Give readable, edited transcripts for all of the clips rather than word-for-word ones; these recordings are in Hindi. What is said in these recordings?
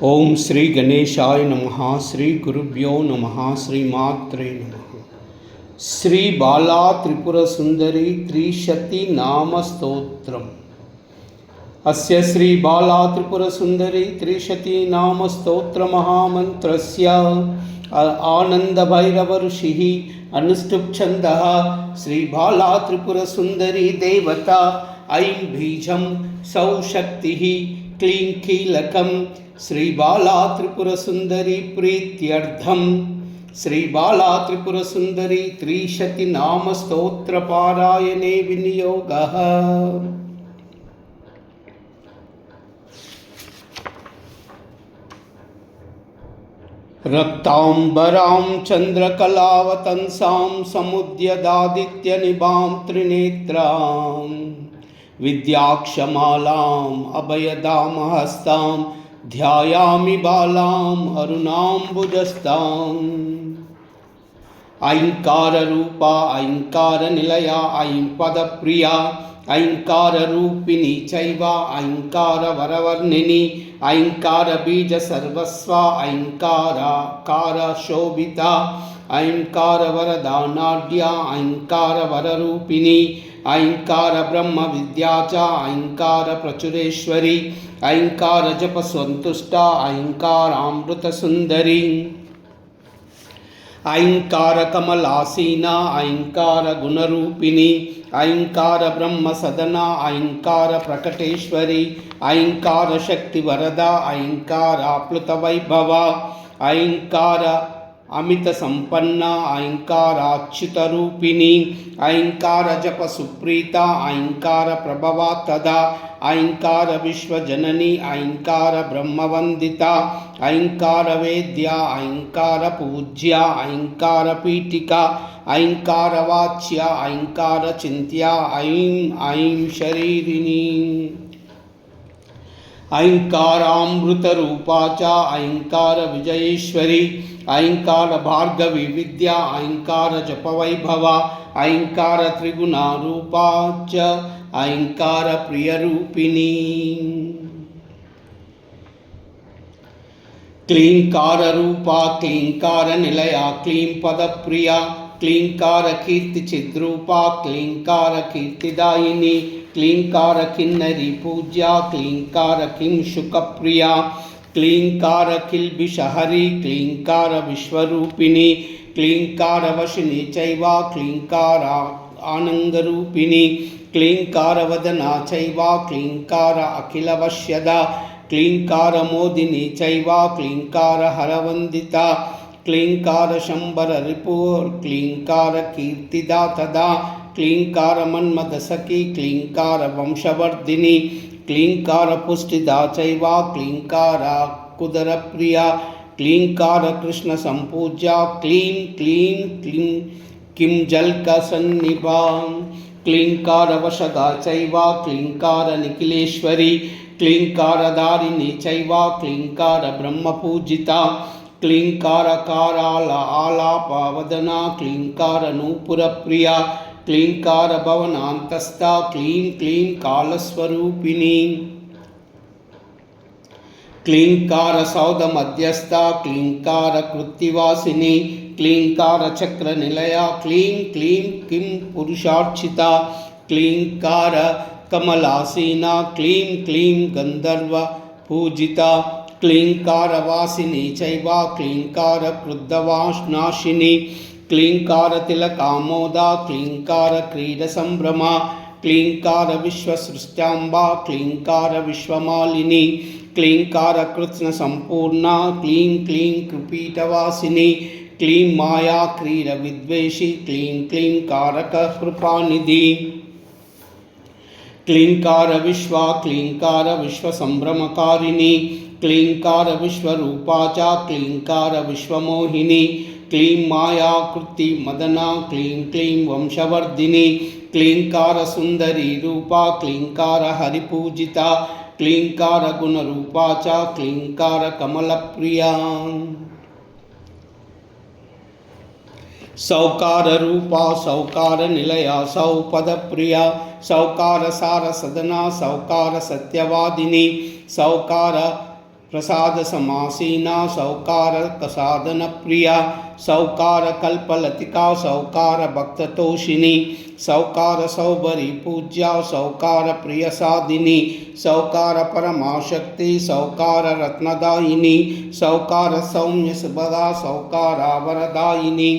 ओम श्री गणेशाय नमः। श्री गुरुभ्यो नमः। श्री मात्रे नमः। श्री बाला त्रिपुर सुंदरी त्रिशती नाम स्तोत्रम्। अस्य श्री बाला त्रिपुर सुंदरी त्रिशती नाम स्तोत्र महामंत्रस्य आनंद भैरव ऋषिः अनुष्टुप् छन्दः। श्री बाला त्रिपुर सुंदरी देवता ऐं बीजं सौ शक्तिः क्लीं कीलकम्। श्री बाला त्रिपुर सुंदरी प्रीत्यर्थम श्री बाला त्रिपुर सुंदरी त्रिशती नाम स्तोत्र पारायणे विनियोगः। रक्तांबरां चंद्रकलावतंसां समुद्यदादित्यनिभां त्रिनेत्रां विद्याक्षमालाम् अभयदामहस्तां ध्यायामि बालाम् अरुणाम्बुजस्ताम्। ऐंकाररूपा ऐंकारनिलया ऐं पदप्रिया ऐंकाररूपिणी चैव ऐंकारवरवर्णिनी ऐंकारबीजसर्वस्वा ऐंकारशोभिता ऐंकारवरदानाढ्या ऐंकारवररूपिणी ऐंकारब्रह्मविद्या च ऐंकारप्रचुरेश्वरी ऐंकारजपसन्तुष्टा ऐंकारामृतसुन्दरी ऐंकारकमलासीना ऐंकारगुणरूपिणी ऐंकारब्रह्मसदना ऐंकारप्रकटेश्वरी ऐंकारशक्तिवरदा ऐंकाराप्लुतवैभवा ऐंकार अमित संपन्ना ऐंकाराच्युतरूपिणी ऐंकार जप सुप्रीता ऐंकार प्रभवा तदा ऐंकार विश्वजननी ऐंकार ब्रह्मवंदिता ऐंकार वेद्या ऐंकार पूज्या ऐंकार पीठिका ऐंकार वाच्या ऐंकार चिंत्या ऐं ऐं शरीरिणी ऐंकारामृतरूपा च ऐंकार विजयेश्वरी ऐंकार भार्गवी विद्या ऐंकार जपवैभवा ऐंकार त्रिगुणारूपा च ऐंकार प्रियरूपिणी क्लींकार रूपा क्लींकार निलया क्लीं पदप्रिया क्लींकार कीर्तिचिद्रूपा क्लींकार कीर्तिदायिनी क्लींकार किन्नरी पूज्या क्लींकार किं शुकप्रिया क्लींकार किल्बिषहरी क्लींकार विश्वरूपिणी क्लींकार वशिनी चैव क्लींकार आनंदरूपिणी क्लींकार वदना चैव क्लींकार अखिलवश्यदा क्लींकार मोदिनी चैव क्लींकार हरवंदिता क्लींकार शंबर रिपुर क्लींकार कीर्तिदा तदा क्लींकार मन्मदसखी क्लींकार वंशवर्धिनी क्लींकार पुष्टिदा चैव क्लींकार कुदरप्रिया क्लींकार कृष्ण संपूज्या क्लीं क्लीं क्लीं किं जल्कसन्निभा क्लींकार वशगा चैव क्लींकार निखिलेश्वरी क्लींकार दारिणी चैव क्लींकार ब्रह्मपूजिता क्लींकार काराल आलापवदना क्लींकार नूपुरप्रिया क्लींकार भवनान्तस्था क्लीं क्लीं कालस्वरूपिणी क्लींकार सौधमध्यस्था क्लींकार कृत्तिवासिनी क्लींकार चक्रनिलया क्लीं क्लीं किं पुरुषार्चिता क्लींकार कमलासीना क्लीं क्लीं गंधर्व पूजिता क्लींकार वासिनी चैव क्लींकार क्रुद्धवानाशिनी क्लींकार तिलकामोदा क्लींकार क्रीडसंभ्रमा क्लींकार विश्वसृष्ट्यांबा क्लींकार विश्वमालिनी क्लींकार कृत्स्न संपूर्णा क्लीं क्लीं कृपीठवासिनी क्लीं माया क्रीड विद्वेषी क्लीं क्लीं कारक कृपानिधि क्लींकार विश्वा क्लींकार विश्वसंभ्रमकारिणी क्लींकार विश्वरूपा च क्लींकार विश्वमोहिनी क्लीं माया कृति मदना क्लीं क्लीं वंशवर्धिनी क्लींकार सुंदरी रूपा क्लींकार हरिपूजिता क्लींकार गुणरूपा च क्लींकार कमलप्रिया सौकार रूपा सौकार निलया सौपद प्रिया सौकार सार सदना सौकार सत्यवादिनी सौकार प्रसाद समासीना सौकार कसादन प्रिया सौकार कल्पलतिका सौकार भक्ततोषिणी सौकार सौबरी पूज्या सौकार प्रिय साधिनी सौकार परमाशक्ति सौकार रत्नदायिनी सौकार सौम्य सुभगा सौकार वरदायिनी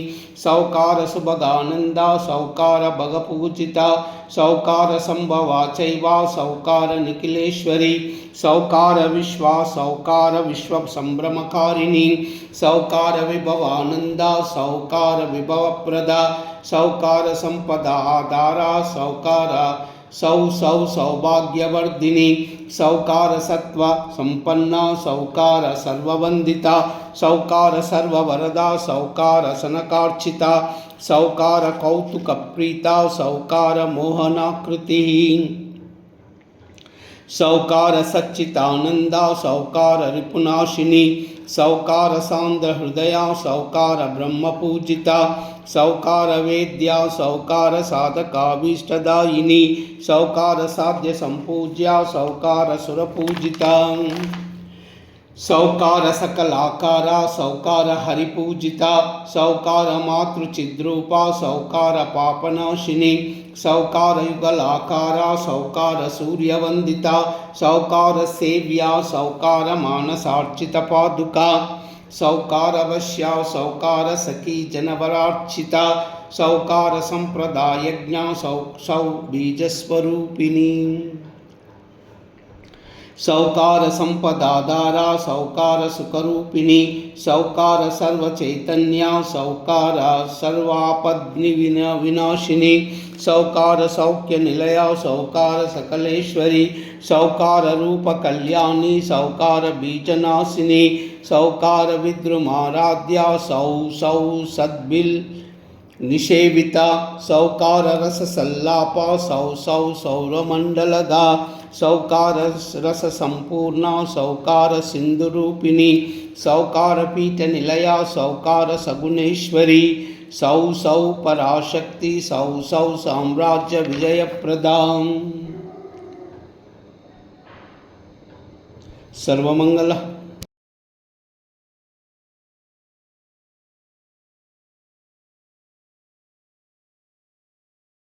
सौकार सुभगानंदा सौकार भगपूजिता सौकार संभवा चैवा सौकार निखिलेश्वरी सौकार विश्वा सौकार विश्व संभ्रमकारिणी सौकार विभवानंदा सौकार विभवप्रदा सौकार संपदा आधारा सौकार सौभाग्यवर्धिनी सौकार सत्व संपन्ना सौकार सर्ववंदिता सौकार सर्ववरदा सौकार सनकार्चिता सौकार कौतुक प्रीता सौकार मोहनाकृति सौकार सच्चितानंदा सौकार रिपुनाशिनी सौकार सांद्र हृदया सौकार ब्रह्म पूजिता सौकार वेद्या सौकार साधकाभीष्टदायिनी सौकार साध्य संपूज्या सौकार सुरपूजिता सौकार सकलाकारा सौकार हरिपूजिता सौकार मातृचिद्रूपा सौकार पापनाशिनी सौकार युगलाकारा सौकार सूर्यवंदिता सौकार सेव्या सौकार मानसार्चित पादुका सौकार वश्या सौकार सखी जनवरार्चिता सौकार संप्रदायज्ञा सौ बीजस्वरूपिणी सौकार संपदाधारा सौकार सुखरूपिणी सौकार सर्वचैतन्या सौकार सर्वापद्नि विनाशिनी सौकार सौख्य निलया सौकार सकलेश्वरी सौकार रूप कल्याणी सौकार बीजनाशिनी सौकार विद्रुमाराध्या सौ सद्बिल निषेविता सौकार रस सल्लापा सौ सौरमंडलदा सौकार रस संपूर्णा सौकार सिंधुरूपिणी सौकार पीठ निलया सौकार सगुणेश्वरी सौ पराशक्ति सौ साम्राज्य विजय प्रदाम सर्वमंगल।